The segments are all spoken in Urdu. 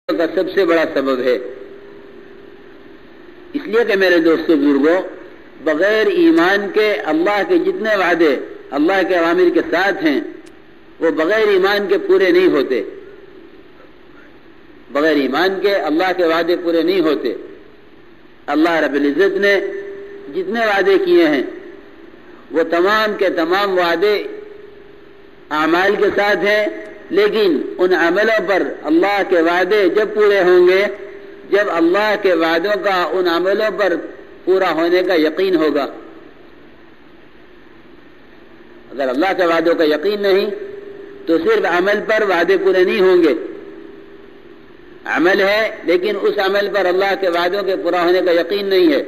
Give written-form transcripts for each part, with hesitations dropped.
کا سب سے بڑا سبب ہے. اس لیے کہ میرے دوستو بزرگوں، بغیر ایمان کے اللہ کے جتنے وعدے اللہ کے اوامر کے ساتھ ہیں وہ بغیر ایمان کے پورے نہیں ہوتے. بغیر ایمان کے اللہ کے وعدے پورے نہیں ہوتے. اللہ رب العزت نے جتنے وعدے کیے ہیں وہ تمام کے تمام وعدے اعمال کے ساتھ ہیں، لیکن ان عملوں پر اللہ کے وعدے جب پورے ہوں گے جب اللہ کے وعدوں کا ان عملوں پر پورا ہونے کا یقین ہوگا. اگر اللہ کے وعدوں کا یقین نہیں تو صرف عمل پر وعدے پورے نہیں ہوں گے. عمل ہے لیکن اس عمل پر اللہ کے وعدوں کے پورا ہونے کا یقین نہیں ہے.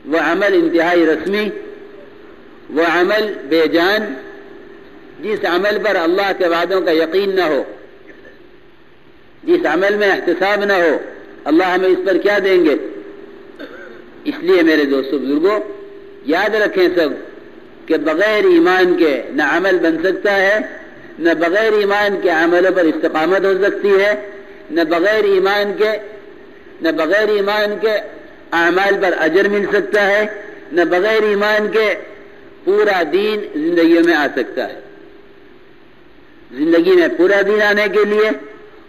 وہ عمل انتہائی رسمی، وہ عمل بے جان، جس عمل پر اللہ کے وعدوں کا یقین نہ ہو، جس عمل میں احتساب نہ ہو اللہ ہمیں اس پر کیا دیں گے. اس لیے میرے دوستو بزرگوں، یاد رکھیں سب کہ بغیر ایمان کے نہ عمل بن سکتا ہے، نہ بغیر ایمان کے عملوں پر استقامت ہو سکتی ہے، نہ بغیر ایمان کے اعمال پر اجر مل سکتا ہے، نہ بغیر ایمان کے پورا دین زندگیوں میں آ سکتا ہے. زندگی میں پورا دین آنے کے لیے،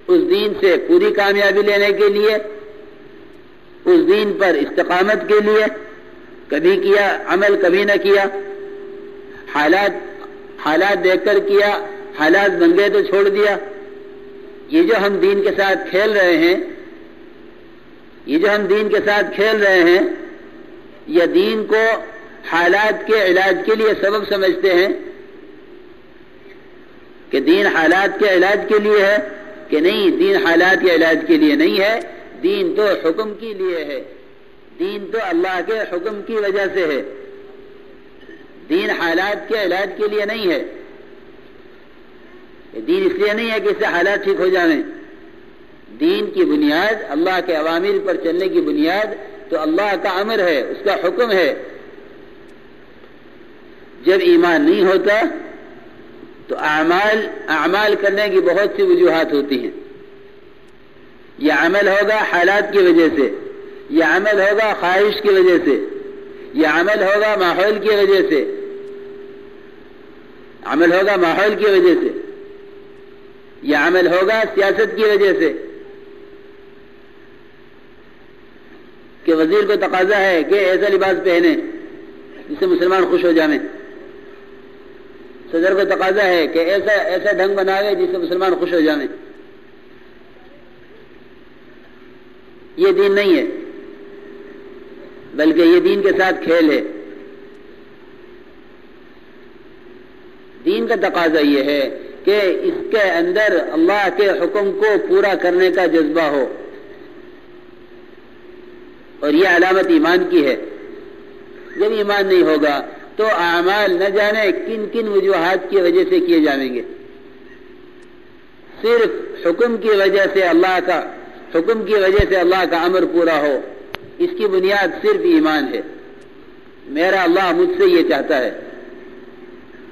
اس دین سے پوری کامیابی لینے کے لیے، اس دین پر استقامت کے لیے کبھی کیا عمل کبھی نہ کیا، حالات دیکھ کر کیا، حالات بن گئے تو چھوڑ دیا. یہ جو ہم دین کے ساتھ کھیل رہے ہیں، یہ دین کو حالات کے علاج کے لیے سبب سمجھتے ہیں کہ دین حالات کے علاج کے لیے ہے، کہ نہیں، دین حالات کے علاج کے لیے نہیں ہے. دین تو حکم کے لیے ہے، دین تو اللہ کے حکم کی وجہ سے ہے. دین حالات کے علاج کے لیے نہیں ہے. دین اس لیے نہیں ہے کہ اس سے حالات ٹھیک ہو جائیں. دین کی بنیاد، اللہ کے اوامر پر چلنے کی بنیاد تو اللہ کا امر ہے، اس کا حکم ہے. جب ایمان نہیں ہوتا تو اعمال کرنے کی بہت سی وجوہات ہوتی ہیں. یہ عمل ہوگا حالات کی وجہ سے، یہ عمل ہوگا خواہش کی وجہ سے، یہ عمل ہوگا ماحول کی وجہ سے، یہ عمل ہوگا سیاست کی وجہ سے کہ وزیر کو تقاضا ہے کہ ایسا لباس پہنے جس سے مسلمان خوش ہو جائیں، صدر کو تقاضا ہے کہ ایسا ڈھنگ بناوے جس سے مسلمان خوش ہو جائیں. یہ دین نہیں ہے، بلکہ یہ دین کے ساتھ کھیل ہے. دین کا تقاضا یہ ہے کہ اس کے اندر اللہ کے حکم کو پورا کرنے کا جذبہ ہو، اور یہ علامت ایمان کی ہے. جب ایمان نہیں ہوگا تو اعمال نہ جانے کن کن وجوہات کی وجہ سے کیے جائیں گے. صرف حکم کی وجہ سے اللہ کا امر پورا ہو، اس کی بنیاد صرف ایمان ہے. میرا اللہ مجھ سے یہ چاہتا ہے،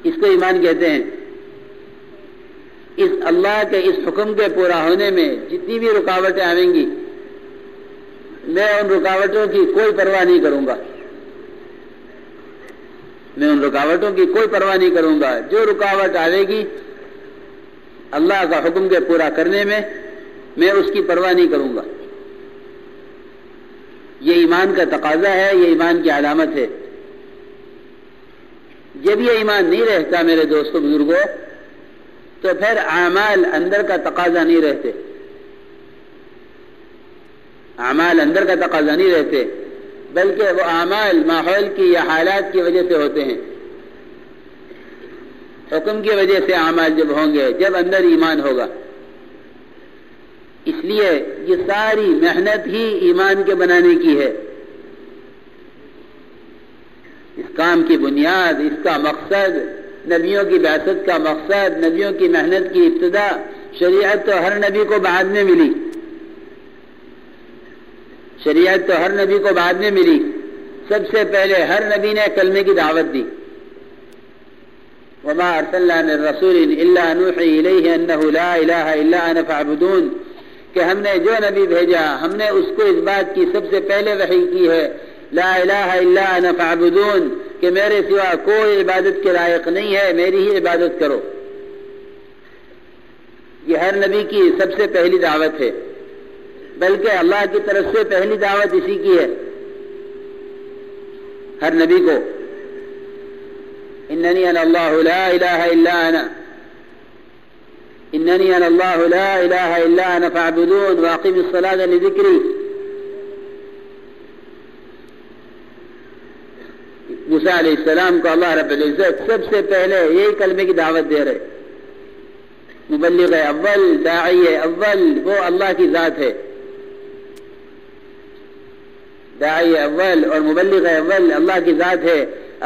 اس کو ایمان کہتے ہیں. اس اللہ کے اس حکم کے پورا ہونے میں جتنی بھی رکاوٹیں آئیں گی، میں ان رکاوٹوں کی کوئی پرواہ نہیں کروں گا. جو رکاوٹ آئے گی اللہ کا حکم کے پورا کرنے میں، میں اس کی پرواہ نہیں کروں گا. یہ ایمان کا تقاضا ہے، یہ ایمان کی علامت ہے. جب یہ ایمان نہیں رہتا میرے دوستو بزرگوں تو پھر اعمال اندر کا تقاضا نہیں رہتے، بلکہ وہ اعمال ماحول کی یا حالات کی وجہ سے ہوتے ہیں. حکم کی وجہ سے اعمال جب ہوں گے، جب اندر ایمان ہوگا. اس لیے یہ ساری محنت ہی ایمان کے بنانے کی ہے. اس کام کی بنیاد، اس کا مقصد، نبیوں کی بعثت کا مقصد، نبیوں کی محنت کی ابتدا. شریعت تو ہر نبی کو بعد میں ملی، سب سے پہلے ہر نبی نے کلمے کی دعوت دی. وما ارسلنا من رسول الا نوحي اليه انه لا اله الا انا فاعبدون. کہ ہم نے جو نبی بھیجا ہم نے اس کو اس بات کی سب سے پہلے وحی کی ہے لا الہ الا انا فاعبدون، کہ میرے سوا کوئی عبادت کے لائق نہیں ہے، میری ہی عبادت کرو۔ یہ ہر نبی کی سب سے پہلی دعوت ہے، بلکہ اللہ کی طرف سے پہلی دعوت اسی کی ہے ہر نبی کو، اننی انا اللہ لا الہ الا انا، اننی انا اللہ لا الہ الا انا فاعبدون واقم الصلاۃ لذکری۔ موسیٰ علیہ السلام کو اللہ رب العزت سب سے پہلے یہی کلمے کی دعوت دے رہے۔ مبلغ اول، داعی اول وہ اللہ کی ذات ہے، داعی اول اور مبلغ اول اللہ کی ذات ہے۔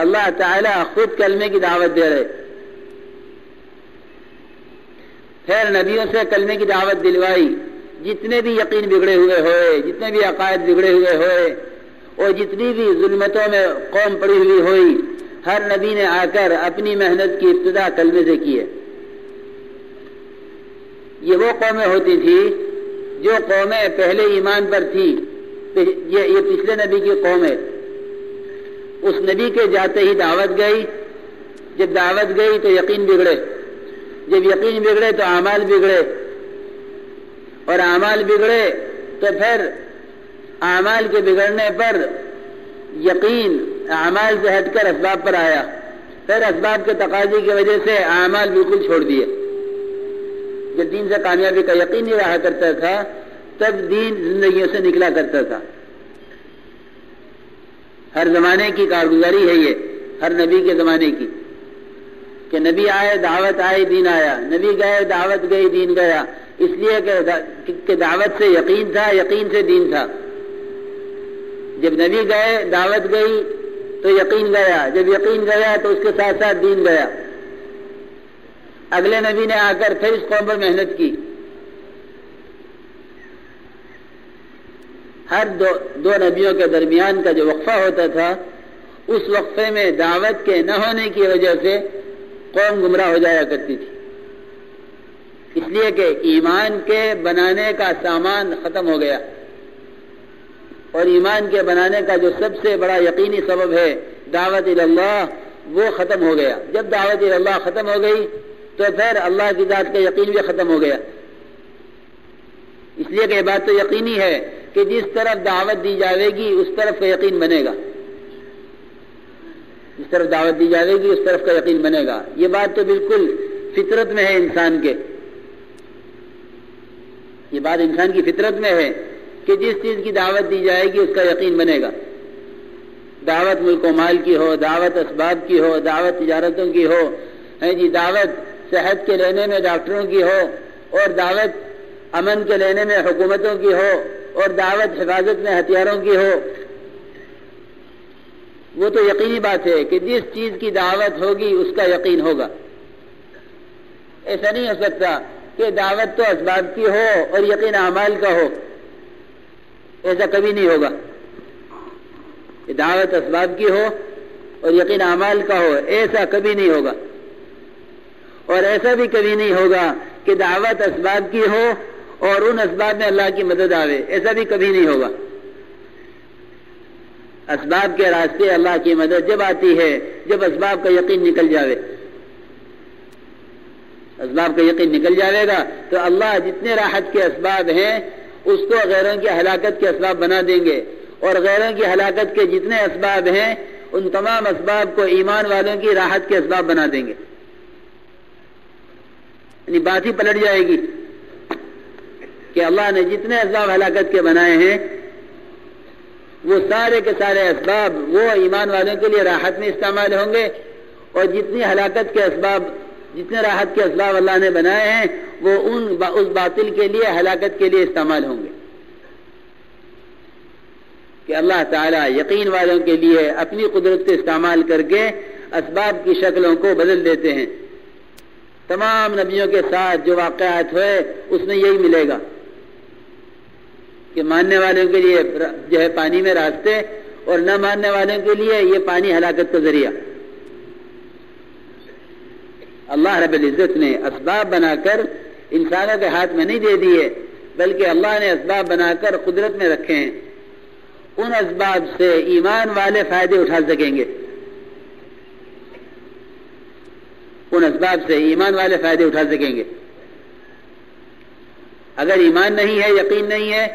اللہ تعالی خود کلمے کی دعوت دے رہے، پھر نبیوں سے کلمے کی دعوت دلوائی۔ جتنے بھی یقین بگڑے ہوئے ہوئے، جتنے بھی عقائد بگڑے ہوئے ہوئے اور جتنی بھی ظلمتوں میں قوم پڑی ہوئی ہوئی، ہر نبی نے آ کر اپنی محنت کی ابتدا کلمے سے کی ہے۔ یہ وہ قومیں ہوتی تھی جو قومیں پہلے ایمان پر تھی، یہ پچھلے نبی کی قوم ہے۔ اس نبی کے جاتے ہی دعوت گئی، جب دعوت گئی تو یقین بگڑے، جب یقین بگڑے تو اعمال بگڑے، اور اعمال بگڑے تو پھر اعمال کے بگڑنے پر یقین اعمال سے ہٹ کر اسباب پر آیا، پھر اسباب کے تقاضے کی وجہ سے اعمال بالکل چھوڑ دیے۔ جب دین سے کامیابی کا یقین نہیں رہا کرتا تھا تب دین زندگیوں سے نکلا کرتا تھا۔ ہر زمانے کی کارگزاری ہے یہ، ہر نبی کے زمانے کی، کہ نبی آئے دعوت آئی دین آیا، نبی گئے دعوت گئی دین گیا، اس لیے کہ دعوت سے یقین تھا، یقین سے دین تھا۔ جب نبی گئے دعوت گئی تو یقین گیا، جب یقین گیا تو اس کے ساتھ ساتھ دین گیا۔ اگلے نبی نے آ کر پھر اس قوم پر محنت کی۔ ہر دو نبیوں کے درمیان کا جو وقفہ ہوتا تھا، اس وقفے میں دعوت کے نہ ہونے کی وجہ سے قوم گمراہ ہو جایا کرتی تھی، اس لیے کہ ایمان کے بنانے کا سامان ختم ہو گیا، اور ایمان کے بنانے کا جو سب سے بڑا یقینی سبب ہے دعوت اللہ، وہ ختم ہو گیا۔ جب دعوت اللہ ختم ہو گئی تو پھر اللہ کی ذات کا یقین بھی ختم ہو گیا۔ اس لیے کہ یہ بات تو یقینی ہے کہ جس طرف دعوت دی جاوے گی اس طرف کا یقین بنے گا، جس طرف دعوت دی جاوے گی اس طرف کا یقین بنے گا۔ یہ بات تو بالکل فطرت میں ہے انسان کے، یہ بات انسان کی فطرت میں ہے کہ جس چیز کی دعوت دی جائے گی اس کا یقین بنے گا۔ دعوت ملک و مال کی ہو، دعوت اسباب کی ہو، دعوت تجارتوں کی ہو، دعوت صحت کے لینے میں ڈاکٹروں کی ہو، اور دعوت امن کے لینے میں حکومتوں کی ہو، اور دعوت حفاظت میں ہتھیاروں کی ہو، وہ تو یقینی بات ہے کہ جس چیز کی دعوت ہوگی اس کا یقین ہوگا۔ ایسا نہیں ہو سکتا کہ دعوت تو اسباب کی ہو اور یقین اعمال کا ہو، ایسا کبھی نہیں ہوگا۔ کہ دعوت اسباب کی ہو اور یقین اعمال کا ہو، ایسا کبھی نہیں ہوگا۔ اور ایسا بھی کبھی نہیں ہوگا کہ دعوت اسباب کی ہو اور ان اسباب میں اللہ کی مدد آوے، ایسا بھی کبھی نہیں ہوگا۔ اسباب کے راستے اللہ کی مدد جب آتی ہے جب اسباب کا یقین نکل جاوے، اسباب کا یقین نکل جاوے گا تو اللہ جتنے راحت کے اسباب ہیں اس کو غیروں کی ہلاکت کے اسباب بنا دیں گے، اور غیروں کی ہلاکت کے جتنے اسباب ہیں ان تمام اسباب کو ایمان والوں کی راحت کے اسباب بنا دیں گے۔ یعنی بات ہی پلٹ جائے گی کہ اللہ نے جتنے اسباب ہلاکت کے بنائے ہیں وہ سارے کے سارے اسباب وہ ایمان والوں کے لیے راحت میں استعمال ہوں گے، اور جتنی ہلاکت کے اسباب، جتنے راحت کے اسباب اللہ نے بنائے ہیں وہ اس باطل کے لیے ہلاکت کے لیے استعمال ہوں گے۔ کہ اللہ تعالیٰ یقین والوں کے لیے اپنی قدرت کو استعمال کر کے اسباب کی شکلوں کو بدل دیتے ہیں۔ تمام نبیوں کے ساتھ جو واقعات ہوئے اس میں یہی ملے گا کہ ماننے والوں کے لیے جو ہے پانی میں راستے، اور نہ ماننے والوں کے لیے یہ پانی ہلاکت کا ذریعہ۔ اللہ رب العزت نے اسباب بنا کر انسانوں کے ہاتھ میں نہیں دے دیے بلکہ اللہ نے اسباب بنا کر قدرت میں رکھے ہیں، ان اسباب سے ایمان والے فائدے اٹھا سکیں گے، ان اسباب سے ایمان والے فائدے اٹھا سکیں گے۔ اگر ایمان نہیں ہے، یقین نہیں ہے،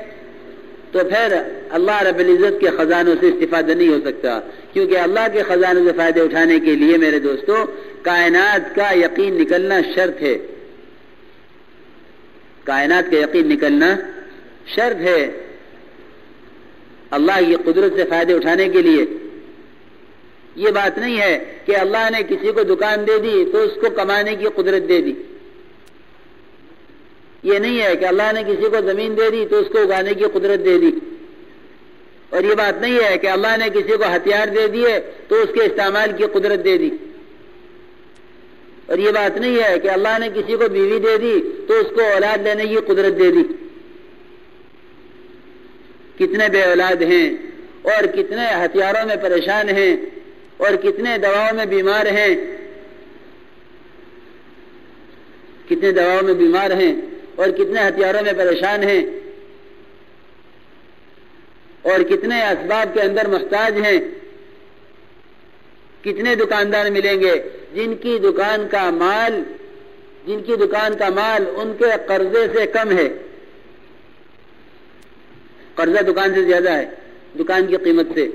تو پھر اللہ رب العزت کے خزانوں سے استفادہ نہیں ہو سکتا، کیونکہ اللہ کے خزانوں سے فائدے اٹھانے کے لیے میرے دوستو کائنات کا یقین نکلنا شرط ہے، کائنات کا یقین نکلنا شرط ہے اللہ کی قدرت سے فائدے اٹھانے کے لیے۔ یہ بات نہیں ہے کہ اللہ نے کسی کو دکان دے دی تو اس کو کمانے کی قدرت دے دی، یہ نہیں ہے کہ اللہ نے کسی کو زمین دے دی تو اس کو اگانے کی قدرت دے دی، اور یہ بات نہیں ہے کہ اللہ نے کسی کو ہتھیار دے دیے تو اس کے استعمال کی قدرت دے دی، اور یہ بات نہیں ہے کہ اللہ نے کسی کو بیوی دے دی تو اس کو اولاد لینے کی قدرت دے دی۔ کتنے بے اولاد ہیں اور کتنے ہتھیاروں میں پریشان ہیں اور کتنے دواؤں میں بیمار ہیں، کتنے دواؤں میں بیمار ہیں اور کتنے ہتھیاروں میں پریشان ہیں اور کتنے اسباب کے اندر محتاج ہیں۔ کتنے دکاندار ملیں گے جن کی دکان کا مال ان کے قرضے سے کم ہے، قرضہ دکان سے زیادہ ہے، دکان کی قیمت سے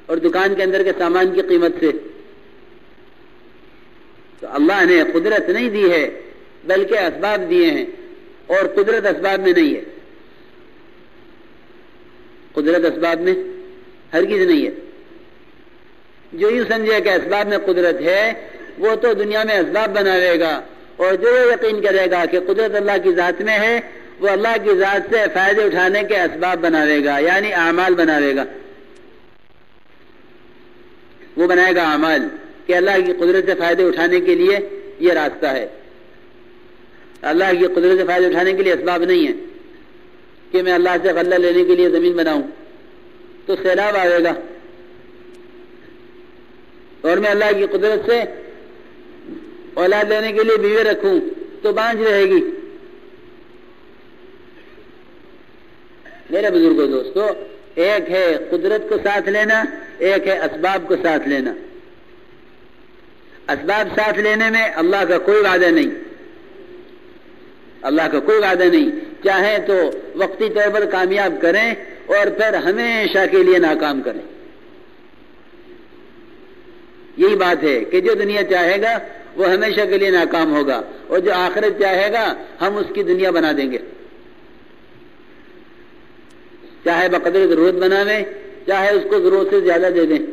اور دکان کے اندر کے سامان کی قیمت سے۔ تو اللہ نے قدرت نہیں دی ہے بلکہ اسباب دیے ہیں، اور قدرت اسباب میں نہیں ہے، قدرت اسباب میں ہرگز نہیں ہے۔ جو یوں سمجھے کہ اسباب میں قدرت ہے وہ تو دنیا میں اسباب بناوے گا، اور جو یقین کرے گا کہ قدرت اللہ کی ذات میں ہے وہ اللہ کی ذات سے فائدے اٹھانے کے اسباب بناوے گا، یعنی اعمال بناوے گا، وہ بنائے گا اعمال کہ اللہ کی قدرت سے فائدے اٹھانے کے لیے یہ راستہ ہے۔ اللہ کی قدرت سے فائدے اٹھانے کے لیے اسباب نہیں ہے کہ میں اللہ سے غلہ لینے کے لیے زمین بناؤں تو سیلاب آئے گا، اور میں اللہ کی قدرت سے اولاد لینے کے لیے بیوی رکھوں تو بانجھ رہے گی۔ میرے بزرگوں دوستو، ایک ہے قدرت کو ساتھ لینا، ایک ہے اسباب کو ساتھ لینا۔ اسباب ساتھ لینے میں اللہ کا کوئی وعدہ نہیں، اللہ کا کوئی وعدہ نہیں، چاہے تو وقتی طور پر کامیاب کریں اور پھر ہمیشہ کے لیے ناکام کریں۔ یہی بات ہے کہ جو دنیا چاہے گا وہ ہمیشہ کے لیے ناکام ہوگا، اور جو آخرت چاہے گا ہم اس کی دنیا بنا دیں گے، چاہے بقدر ضرورت بناویں چاہے اس کو ضرورت سے زیادہ دے دیں۔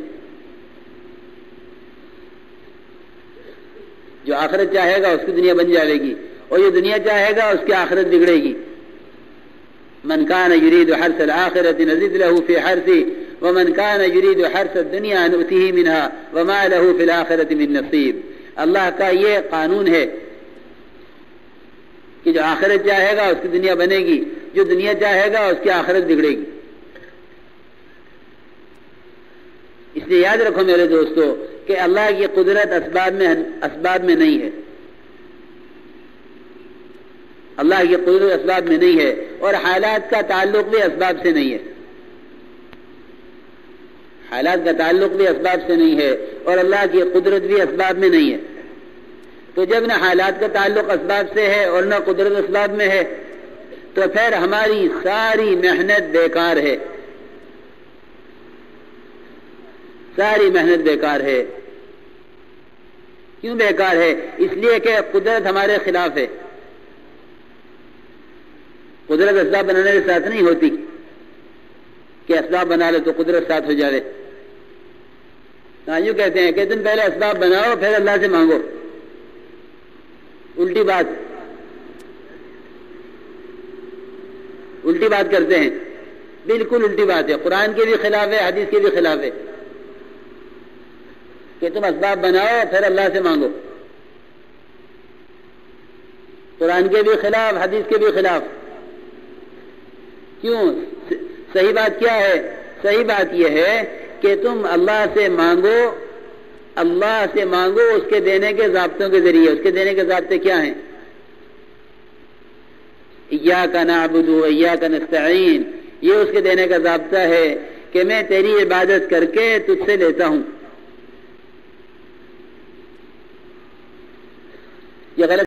جو آخرت چاہے گا اس کی دنیا بن جائے گی، اور جو دنیا چاہے گا اس کی آخرت بگڑے گی۔ من کان یرید حرث الآخرۃ نزد له فی حرثہ ومن کان یرید حرث الدنیا نؤتیہ منہا وما له فی الآخرۃ من نصیب۔ اللہ کا یہ قانون ہے کہ جو آخرت چاہے گا اس کی دنیا بنے گی، جو دنیا چاہے گا اس کی آخرت بگڑے گی۔ اس لیے یاد رکھو میرے دوستو کہ اللہ کی قدرت اسباب میں نہیں ہے، اللہ کی قدرت اسباب میں نہیں ہے، اور حالات کا تعلق بھی اسباب سے نہیں ہے، حالات کا تعلق بھی اسباب سے نہیں ہے، اور اللہ کی قدرت بھی اسباب میں نہیں ہے۔ تو جب نہ حالات کا تعلق اسباب سے ہے اور نہ قدرت اسباب میں ہے تو پھر ہماری ساری محنت بیکار ہے، ساری محنت بیکار ہے۔ کیوں بیکار ہے؟ اس لیے کہ قدرت ہمارے خلاف ہے۔ قدرت اسباب بنانے کے ساتھ نہیں ہوتی کہ اسباب بنا لے تو قدرت ساتھ ہو جائے۔ یوں کہتے ہیں کہ تم پہلے اسباب بناؤ پھر اللہ سے مانگو، الٹی بات کرتے ہیں، بالکل الٹی بات ہے، قرآن کے بھی خلاف ہے، حدیث کے بھی خلاف ہے کہ تم اسباب بناؤ پھر اللہ سے مانگو، قرآن کے بھی خلاف، حدیث کے بھی خلاف۔ کیوں؟ صحیح بات کیا ہے؟ صحیح بات یہ ہے کہ تم اللہ سے مانگو، اللہ سے مانگو اس کے دینے کے ضابطوں کے ذریعے۔ اس کے دینے کے ضابطے کیا ہیں؟ ایاک نعبد و ایاک نستعین، یہ اس کے دینے کا ضابطہ ہے کہ میں تیری عبادت کر کے تجھ سے لیتا ہوں۔ یہ غلط